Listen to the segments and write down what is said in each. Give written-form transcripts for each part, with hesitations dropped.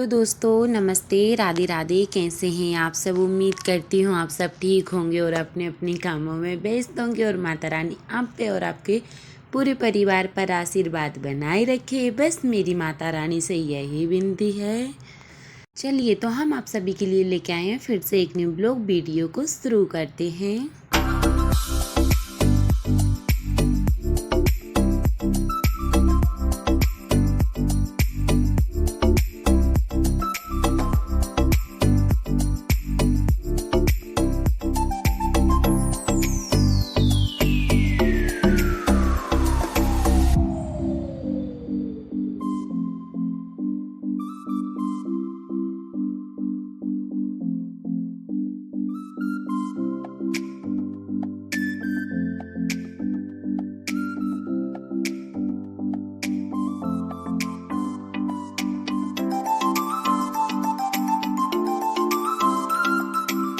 दोस्तों नमस्ते, राधे राधे। कैसे हैं आप सब? उम्मीद करती हूँ आप सब ठीक होंगे और अपने अपने कामों में व्यस्त होंगे और माता रानी आप पे और आपके पूरे परिवार पर आशीर्वाद बनाए रखे। बस मेरी माता रानी से यही विनती है। चलिए तो हम आप सभी के लिए लेके आए हैं फिर से एक न्यू ब्लॉग वीडियो को शुरू करते हैं।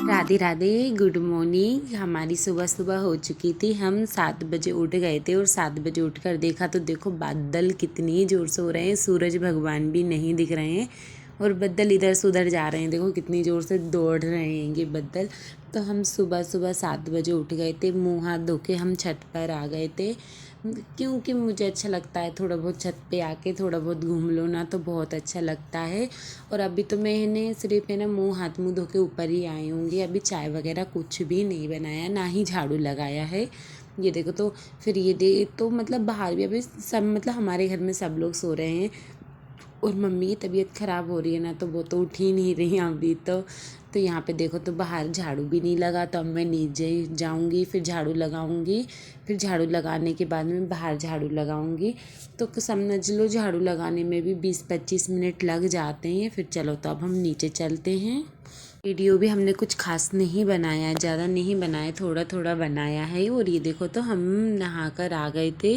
Radhe Radhe, good morning. हमारी सुबह सुबह हो चुकी थी। हम 7 बजे उठ गए थे और 7 बजे उठकर देखा तो देखो बादल कितनी ज़ोर से हो रहे हैं, सूरज भगवान भी नहीं दिख रहे हैं और बादल इधर से उधर जा रहे हैं। देखो कितनी ज़ोर से दौड़ रहे हैं ये बादल। तो हम सुबह सुबह 7 बजे उठ गए थे। मुँह हाथ धो के हम छत पर आ गए थे, क्योंकि मुझे अच्छा लगता है थोड़ा बहुत छत पे आके थोड़ा बहुत घूम लो ना, तो बहुत अच्छा लगता है। और अभी तो मैंने सिर्फ है ना मुँह हाथ मुँह धो के ऊपर ही आई होंगी। अभी चाय वगैरह कुछ भी नहीं बनाया, ना ही झाड़ू लगाया है। ये देखो तो फिर ये तो मतलब बाहर भी अभी सब मतलब हमारे घर में सब लोग सो रहे हैं और मम्मी की तबीयत ख़राब हो रही है ना, तो वो तो उठ ही नहीं रही हैं अभी तो यहाँ पे देखो तो बाहर झाड़ू भी नहीं लगा। तो अब मैं नीचे जाऊँगी, फिर झाड़ू लगाऊँगी, फिर झाड़ू लगाने के बाद में बाहर झाड़ू लगाऊँगी। तो समझ लो झाड़ू लगाने में भी 20-25 मिनट लग जाते हैं। फिर चलो तो अब हम नीचे चलते हैं। वीडियो भी हमने कुछ खास नहीं बनाया, ज़्यादा नहीं बनाया, थोड़ा थोड़ा बनाया है। और ये देखो तो हम नहा कर आ गए थे।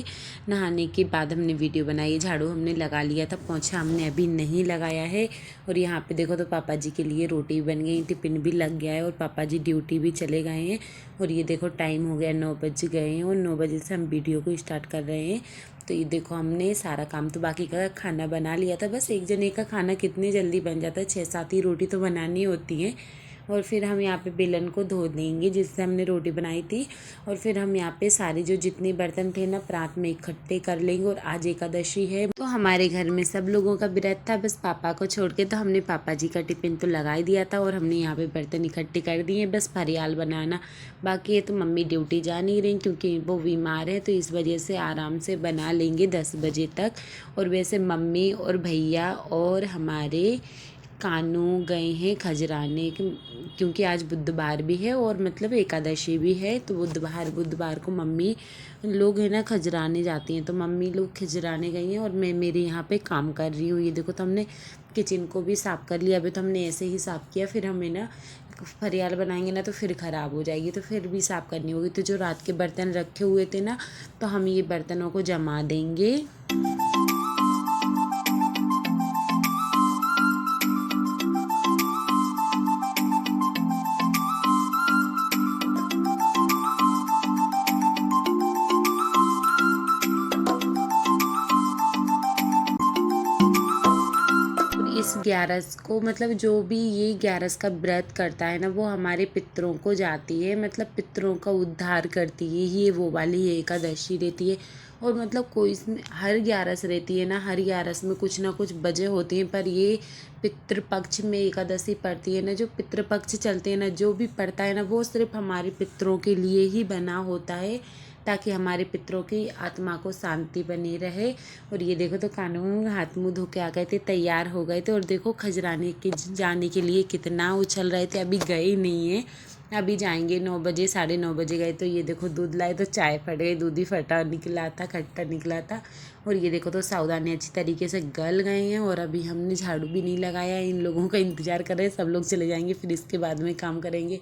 नहाने के बाद हमने वीडियो बनाई। झाड़ू हमने लगा लिया था, पोंछा हमने अभी नहीं लगाया है। और यहाँ पे देखो तो पापा जी के लिए रोटी बन गई, टिफ़िन भी लग गया है और पापा जी ड्यूटी भी चले गए हैं। और ये देखो टाइम हो गया 9 बज गए हैं और 9 बजे से हम वीडियो को स्टार्ट कर रहे हैं। तो ये देखो हमने सारा काम तो बाकी का खाना बना लिया था। बस एक जने का खाना कितनी जल्दी बन जाता है, 6-7 ही रोटी तो बनानी होती है। और फिर हम यहाँ पे बेलन को धो देंगे जिससे हमने रोटी बनाई थी। और फिर हम यहाँ पे सारे जो जितने बर्तन थे ना प्रात में इकट्ठे कर लेंगे। और आज एकादशी है तो हमारे घर में सब लोगों का व्रत था, बस पापा को छोड़ के। तो हमने पापा जी का टिफ़िन तो लगा ही दिया था और हमने यहाँ पे बर्तन इकट्ठे कर दिए, बस फरियाल बनाना बाकी है। तो मम्मी ड्यूटी जा नहीं रही क्योंकि वो बीमार है, तो इस वजह से आराम से बना लेंगे 10 बजे तक। और वैसे मम्मी और भैया और हमारे कानू गए हैं खजराने, क्योंकि आज बुधवार भी है और मतलब एकादशी भी है। तो बुधवार को मम्मी लोग है ना खजराने जाती हैं, तो मम्मी लोग खजराने गई हैं और मैं मेरे यहाँ पे काम कर रही हूँ। ये देखो तो हमने किचन को भी साफ़ कर लिया। अभी तो हमने ऐसे ही साफ़ किया, फिर हमें ना फरियाल बनाएंगे ना तो फिर ख़राब हो जाएगी, तो फिर भी साफ़ करनी होगी। तो जो रात के बर्तन रखे हुए थे ना, तो हम ये बर्तनों को जमा देंगे। इस 11 को मतलब जो भी ये 11 का व्रत करता है ना, वो हमारे पितरों को जाती है, मतलब पितरों का उद्धार करती है। ये वो वाली ये एकादशी रहती है। और मतलब कोई इसमें हर 11 रहती है ना, हर 11 में कुछ ना कुछ वजह होती हैं। पर ये पितृपक्ष में एकादशी पड़ती है ना, जो पितृपक्ष चलते हैं ना, जो भी पड़ता है ना, वो सिर्फ हमारे पितरों के लिए ही बना होता है, ताकि हमारे पितरों की आत्मा को शांति बनी रहे। और ये देखो तो कानून हाथ मुँह धो के आ गए थे, तैयार हो गए थे। और देखो खजराने के जाने के लिए कितना उछल रहे थे, अभी गए ही नहीं है, अभी जाएंगे 9 बजे, 9:30 बजे गए। तो ये देखो दूध लाए तो चाय फट गई, दूध ही फटा निकला था, खट्टा निकला था। और ये देखो तो सावधानी अच्छी तरीके से गल गए हैं। और अभी हमने झाड़ू भी नहीं लगाया, इन लोगों का इंतज़ार कर रहे हैं। सब लोग चले जाएंगे फिर इसके बाद में काम करेंगे।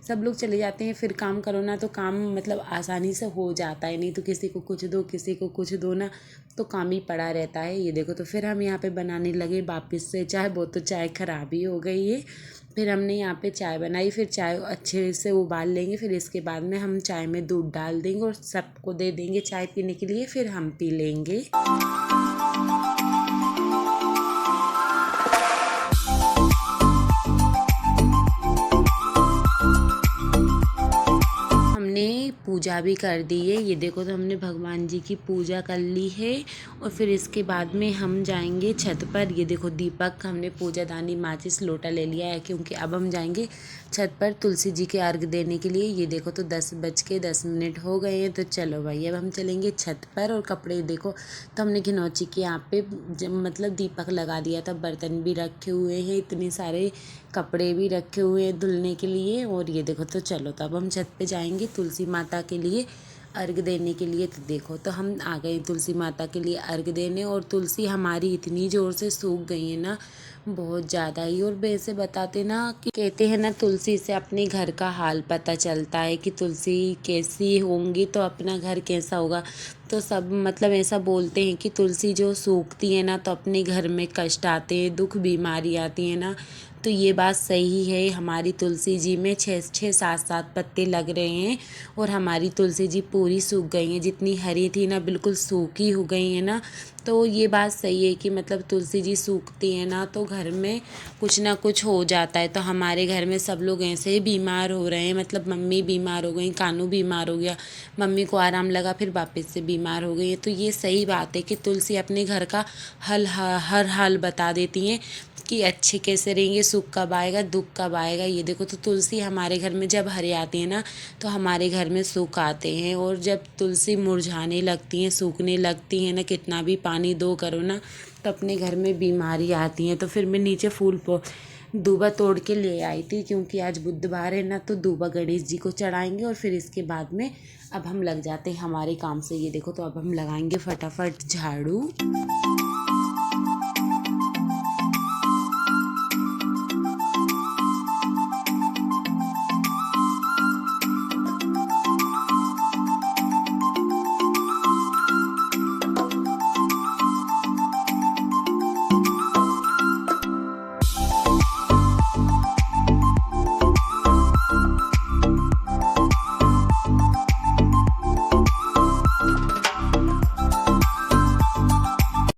सब लोग चले जाते हैं फिर काम करो ना, तो काम मतलब आसानी से हो जाता है। नहीं तो किसी को कुछ दो, किसी को कुछ दो ना, तो काम ही पड़ा रहता है। ये देखो तो फिर हम यहाँ पे बनाने लगे वापस से चाय। वो तो चाय ख़राब ही हो गई है। फिर हमने यहाँ पे चाय बनाई, फिर चाय अच्छे से उबाल लेंगे। फिर इसके बाद में हम चाय में दूध डाल देंगे और सबको दे देंगे चाय पीने के लिए, फिर हम पी लेंगे। पूजा भी कर दी है। ये देखो तो हमने भगवान जी की पूजा कर ली है और फिर इसके बाद में हम जाएंगे छत पर। ये देखो दीपक, हमने पूजादानी, माचिस, लोटा ले लिया है क्योंकि अब हम जाएंगे छत पर तुलसी जी के अर्घ देने के लिए। ये देखो तो 10:10 हो गए हैं। तो चलो भाई अब हम चलेंगे छत पर। और कपड़े देखो तो हमने घिनौची के यहाँ पे मतलब दीपक लगा दिया था। बर्तन भी रखे हुए हैं, इतने सारे कपड़े भी रखे हुए हैं धुलने के लिए। और ये देखो तो चलो तो अब हम छत पे जाएंगे तुलसी माता के लिए अर्घ देने के लिए। तो देखो तो हम आ गए तुलसी माता के लिए अर्घ देने। और तुलसी हमारी इतनी ज़ोर से सूख गई है ना, बहुत ज़्यादा ही। और वैसे बताते ना कि कहते हैं ना तुलसी से अपने घर का हाल पता चलता है कि तुलसी कैसी होंगी तो अपना घर कैसा होगा। तो सब मतलब ऐसा बोलते हैं कि तुलसी जो सूखती है ना तो अपने घर में कष्ट आते हैं, दुख बीमारी आती है ना। तो ये बात सही है। हमारी तुलसी जी में 6-7 पत्ते लग रहे हैं और हमारी तुलसी जी पूरी सूख गई हैं। जितनी हरी थी ना बिल्कुल सूखी हो गई है ना। तो ये बात सही है कि मतलब तुलसी जी सूखती है ना तो घर में कुछ ना कुछ हो जाता है। तो हमारे घर में सब लोग ऐसे ही बीमार हो रहे हैं। मतलब मम्मी बीमार हो गई, कानू बीमार हो गया, मम्मी को आराम लगा फिर वापस से बीमार हो गई है। तो ये सही बात है कि तुलसी अपने घर का हर हाल बता देती हैं कि अच्छे कैसे रहेंगे, सुख कब आएगा, दुख कब आएगा। ये देखो तो तुलसी हमारे घर में जब हरे आती है ना तो हमारे घर में सुख आते हैं। और जब तुलसी मुरझाने लगती हैं, सूखने लगती हैं ना, कितना भी पानी दो करो ना तो अपने घर में बीमारी आती हैं। तो फिर मैं नीचे दूबा तोड़ के ले आई थी क्योंकि आज बुधवार है ना। तो दूबा गणेश जी को चढ़ाएंगे और फिर इसके बाद में अब हम लग जाते हैं हमारे काम से। ये देखो तो अब हम लगाएंगे फटाफट झाड़ू।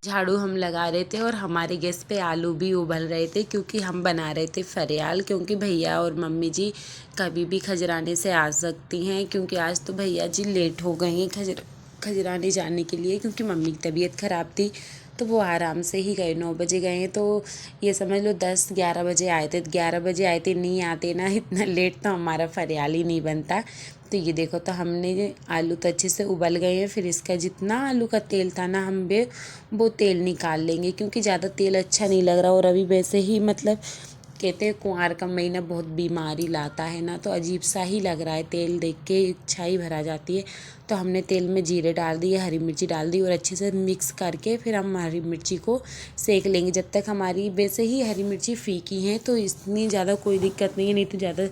झाड़ू हम लगा रहे थे और हमारे गैस पे आलू भी उबल रहे थे क्योंकि हम बना रहे थे फरियाल। क्योंकि भैया और मम्मी जी कभी भी खजराने से आ सकती हैं क्योंकि आज तो भैया जी लेट हो गए हैं खजराने जाने के लिए क्योंकि मम्मी की तबीयत ख़राब थी। तो वो आराम से ही गए, 9 बजे गए हैं। तो ये समझ लो 10-11 बजे आए थे। 11 बजे आए थे, नहीं आते ना इतना लेट तो हमारा फरियाल ही नहीं बनता। तो ये देखो तो हमने आलू तो अच्छे से उबल गए हैं। फिर इसका जितना आलू का तेल था ना हम वो तेल निकाल लेंगे क्योंकि ज़्यादा तेल अच्छा नहीं लग रहा। और अभी वैसे ही मतलब कहते हैं कुंवार का महीना बहुत बीमारी लाता है ना, तो अजीब सा ही लग रहा है। तेल देख के इच्छा ही भरा जाती है। तो हमने तेल में जीरे डाल दिए, हरी मिर्ची डाल दी और अच्छे से मिक्स करके फिर हम हरी मिर्ची को सेक लेंगे जब तक हमारी वैसे ही हरी मिर्ची फीकी हैं तो इतनी ज़्यादा कोई दिक्कत नहीं है। नहीं तो ज़्यादा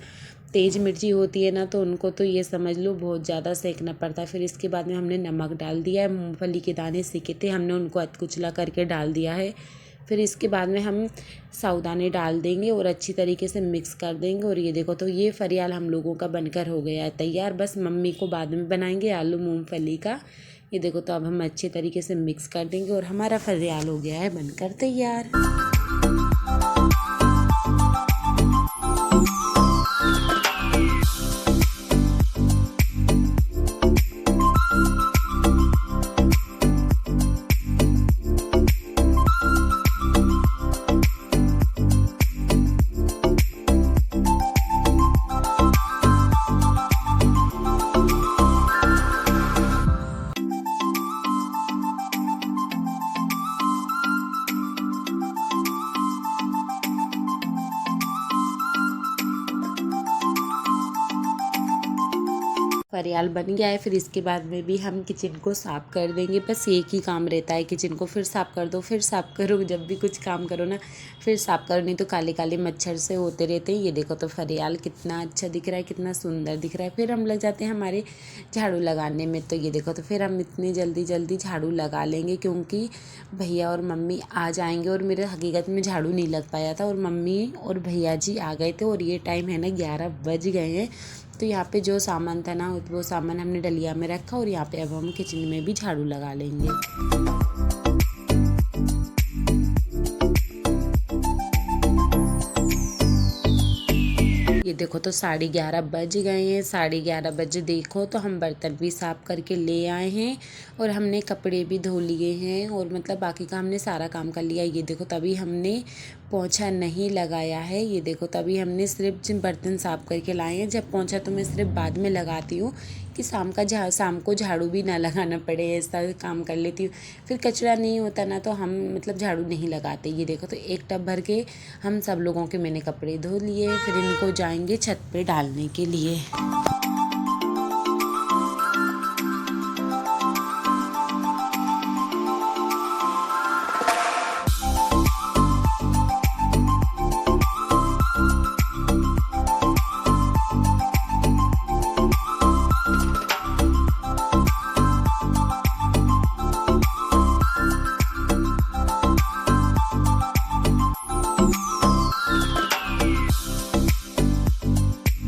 तेज़ मिर्ची होती है ना तो उनको तो ये समझ लो बहुत ज़्यादा सेकना पड़ता है। फिर इसके बाद में हमने नमक डाल दिया है, मूंगफली के दाने सेके थे हमने उनको अधकुचला करके डाल दिया है। फिर इसके बाद में हम साबूदाने डाल देंगे और अच्छी तरीके से मिक्स कर देंगे। और ये देखो तो ये फरियाल हम लोगों का बनकर हो गया है तैयार। बस मम्मी को बाद में बनाएंगे आलू मूंगफली का। ये देखो तो अब हम अच्छे तरीके से मिक्स कर देंगे और हमारा फरियाल हो गया है बनकर तैयार। फरियाल बन गया है। फिर इसके बाद में भी हम किचन को साफ़ कर देंगे। बस एक ही काम रहता है किचन को फिर साफ़ कर दो, फिर साफ़ करो। जब भी कुछ काम करो ना फिर साफ़ करो, नहीं तो काले काले मच्छर से होते रहते हैं। ये देखो तो फरियाल कितना अच्छा दिख रहा है, कितना सुंदर दिख रहा है। फिर हम लग जाते हैं हमारे झाड़ू लगाने में। तो ये देखो तो फिर हम इतनी जल्दी झाड़ू लगा लेंगे क्योंकि भैया और मम्मी आ जाएंगे। और मेरे हकीकत में झाड़ू नहीं लग पाया था और मम्मी और भैया जी आ गए थे और ये टाइम है ना 11 बज गए हैं। तो यहाँ पे जो सामान था ना वो सामान हमने डलिया में रखा और यहाँ पे अब हम किचन में भी झाड़ू लगा लेंगे। ये देखो तो 11:30 बज गए हैं। 11:30 बजे देखो तो हम बर्तन भी साफ़ करके ले आए हैं और हमने कपड़े भी धो लिए हैं और मतलब बाकी का हमने सारा काम कर लिया। ये देखो तभी हमने पोंछा नहीं लगाया है। ये देखो तभी हमने सिर्फ बर्तन साफ़ करके लाए हैं। जब पोंछा तो मैं सिर्फ बाद में लगाती हूँ कि शाम को झाड़ू भी ना लगाना पड़े, ऐसा काम कर लेती हूँ। फिर कचरा नहीं होता ना तो हम मतलब झाड़ू नहीं लगाते। ये देखो तो एक टब भर के हम सब लोगों के मैंने कपड़े धो लिए, फिर इनको जाएंगे छत पे डालने के लिए।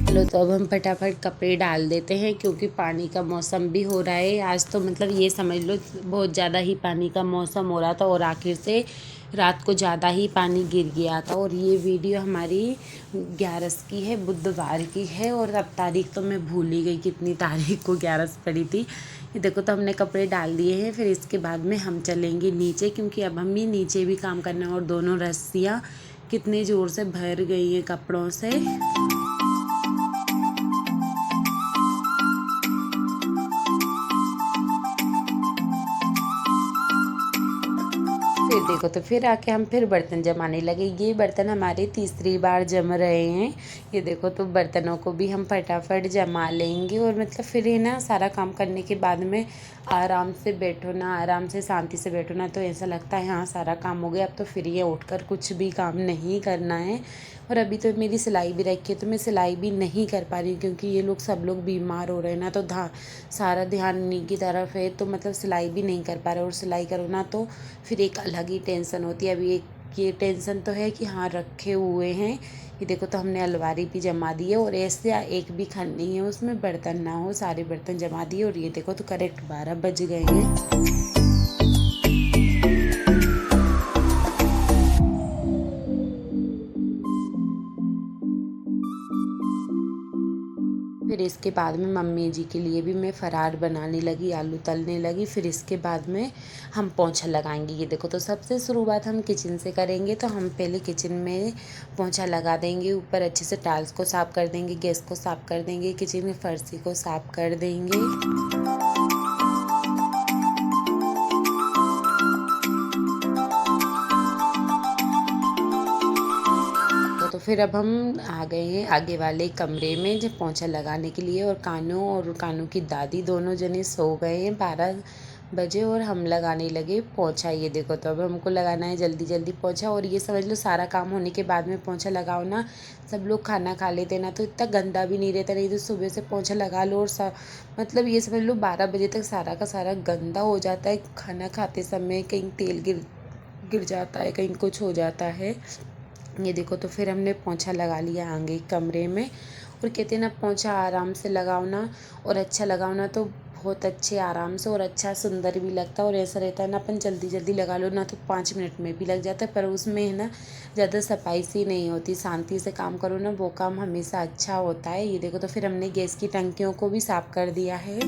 चलो तो अब हम फटाफट कपड़े डाल देते हैं क्योंकि पानी का मौसम भी हो रहा है। आज तो मतलब ये समझ लो बहुत ज़्यादा ही पानी का मौसम हो रहा था और आखिर से रात को ज़्यादा ही पानी गिर गया था। और ये वीडियो हमारी 11 की है, बुधवार की है और अब तारीख तो मैं भूल ही गई कितनी तारीख को 11 पड़ी थी। ये देखो तो हमने कपड़े डाल दिए हैं। फिर इसके बाद में हम चलेंगे नीचे क्योंकि अब हम ही नीचे भी काम करना है। और दोनों रस्सियाँ कितने ज़ोर से भर गई हैं कपड़ों से। फिर देखो तो फिर आके हम फिर बर्तन जमाने लगे। ये बर्तन हमारे तीसरी बार जम रहे हैं। ये देखो तो बर्तनों को भी हम फटाफट जमा लेंगे और मतलब फिर है ना सारा काम करने के बाद में आराम से बैठो ना, आराम से शांति से बैठो ना तो ऐसा लगता है हाँ सारा काम हो गया, अब तो फिर ये उठकर कुछ भी काम नहीं करना है। और अभी तो मेरी सिलाई भी रखी है तो मैं सिलाई भी नहीं कर पा रही हूँ क्योंकि ये लोग सब लोग बीमार हो रहे हैं ना तो सारा ध्यान इन्हीं की तरफ है तो मतलब सिलाई भी नहीं कर पा रहे। और सिलाई करो ना तो फिर एक अलग ही टेंशन होती है। अभी एक ये टेंशन तो है कि हाँ रखे हुए हैं। ये देखो तो हमने अलमारी भी जमा दी है और ऐसे एक भी खान नहीं है उसमें बर्तन ना हो, सारे बर्तन जमा दिए। और ये देखो तो करेक्ट 12 बज गए हैं। फिर इसके बाद में मम्मी जी के लिए भी मैं फ़रार बनाने लगी, आलू तलने लगी। फिर इसके बाद में हम पोंछा लगाएंगे। ये देखो तो सबसे शुरुआत हम किचन से करेंगे तो हम पहले किचन में पोंछा लगा देंगे। ऊपर अच्छे से टाइल्स को साफ़ कर देंगे, गैस को साफ़ कर देंगे, किचन में फर्शी को साफ़ कर देंगे। तो फिर अब हम आ गए हैं आगे वाले कमरे में जब पोंछा लगाने के लिए। और कानू की दादी दोनों जने सो गए हैं 12 बजे और हम लगाने लगे पोंछा। ये देखो तो अब हमको लगाना है जल्दी जल्दी पोंछा। और ये समझ लो सारा काम होने के बाद में पोंछा लगाओ ना, सब लोग खाना खा लेते ना तो इतना गंदा भी नहीं रहता। नहीं तो सुबह से पोंछा लगा लो और मतलब ये समझ लो 12 बजे तक सारा का सारा गंदा हो जाता है। खाना खाते समय कहीं तेल गिर जाता है, कहीं कुछ हो जाता है। ये देखो तो फिर हमने पोंछा लगा लिया आगे कमरे में। और कहते हैं ना पोंछा आराम से लगाओ ना और अच्छा लगाओ ना तो बहुत अच्छे आराम से और अच्छा सुंदर भी लगता है। और ऐसा रहता है ना अपन जल्दी जल्दी लगा लो ना तो 5 मिनट में भी लग जाता है, पर उसमें है ना ज़्यादा सफाई सी नहीं होती। शांति से काम करो ना वो काम हमेशा अच्छा होता है। ये देखो तो फिर हमने गैस की टंकियों को भी साफ़ कर दिया है।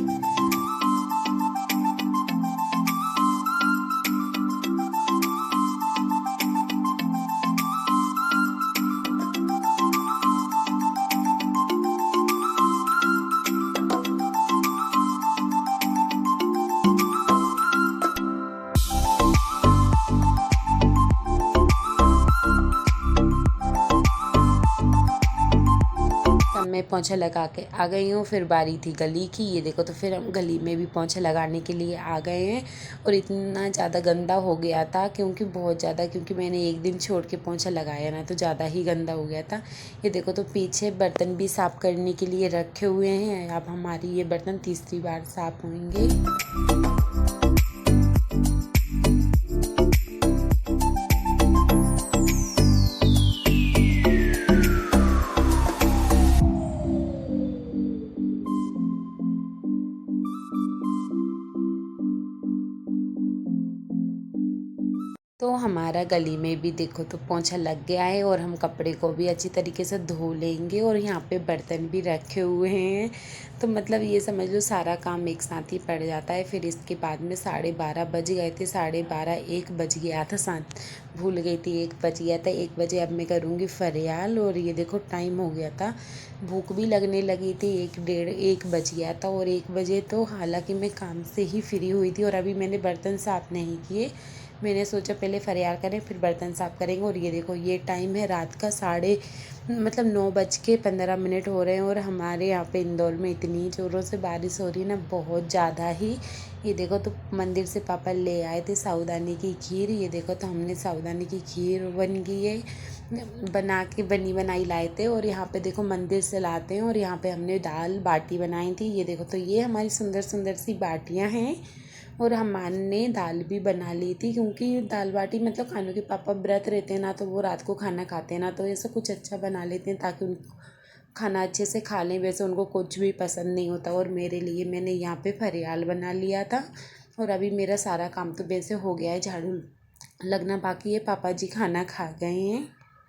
मैं पोंछा लगा के आ गई हूँ। फिर बारी थी गली की। ये देखो तो फिर हम गली में भी पोंछा लगाने के लिए आ गए हैं। और इतना ज़्यादा गंदा हो गया था क्योंकि बहुत ज़्यादा, क्योंकि मैंने एक दिन छोड़ के पोंछा लगाया ना तो ज़्यादा ही गंदा हो गया था। ये देखो तो पीछे बर्तन भी साफ़ करने के लिए रखे हुए हैं। अब हमारी ये बर्तन तीसरी बार साफ़ होंगे। तो हमारा गली में भी देखो तो पोंछा लग गया है और हम कपड़े को भी अच्छी तरीके से धो लेंगे। और यहाँ पे बर्तन भी रखे हुए हैं, तो मतलब ये समझ लो सारा काम एक साथ ही पड़ जाता है। फिर इसके बाद में 12:30 बज गए थे, 12:30 1 बज गया था, साथ भूल गई थी 1 बज गया था। 1 बजे अब मैं करूँगी फरियाल। और ये देखो टाइम हो गया था, भूख भी लगने लगी थी, 1 बज गया था। और 1 बजे तो हालांकि मैं काम से ही फ्री हुई थी और अभी मैंने बर्तन साफ़ नहीं किए। मैंने सोचा पहले फरियाल करें फिर बर्तन साफ़ करेंगे। और ये देखो ये टाइम है रात का 9:15 हो रहे हैं। और हमारे यहाँ पे इंदौर में इतनी ज़ोरों से बारिश हो रही है ना, बहुत ज़्यादा ही। ये देखो तो मंदिर से पापा ले आए थे साबूदाने की खीर। ये देखो तो हमने साबूदाने की खीर बन गई है, बनी बनाई लाए थे। और यहाँ पे देखो मंदिर से लाते हैं। और यहाँ पे हमने दाल बाटी बनाई थी। ये देखो तो ये हमारी सुंदर सुंदर सी बाटियाँ हैं। और हमने दाल भी बना ली थी, क्योंकि दाल बाटी मतलब खानों के पापा व्रत रहते हैं ना, तो वो रात को खाना खाते हैं ना, तो ऐसा कुछ अच्छा बना लेते हैं ताकि उनको खाना अच्छे से खा लें। वैसे उनको कुछ भी पसंद नहीं होता। और मेरे लिए मैंने यहाँ पे फरियाल बना लिया था। और अभी मेरा सारा काम तो वैसे हो गया है, झाड़ू लगना बाकी है, पापा जी खाना खा गए हैं।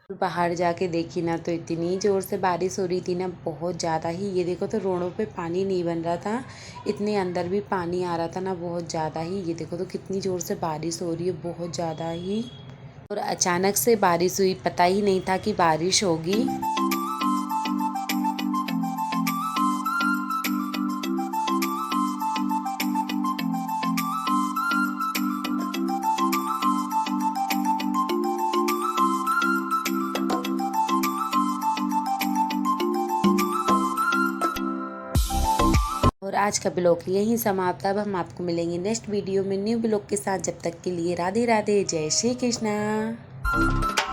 बाहर जाके देखी ना तो इतनी ज़ोर से बारिश हो रही थी ना, बहुत ज़्यादा ही। ये देखो तो रोडों पे पानी नहीं बन रहा था, इतने अंदर भी पानी आ रहा था ना, बहुत ज़्यादा ही। ये देखो तो कितनी ज़ोर से बारिश हो रही है, बहुत ज़्यादा ही। और अचानक से बारिश हुई, पता ही नहीं था कि बारिश होगी। और आज का ब्लॉग यहीं समाप्त। अब हम आपको मिलेंगे नेक्स्ट वीडियो में न्यू ब्लॉग के साथ। जब तक के लिए राधे राधे, जय श्री कृष्णा।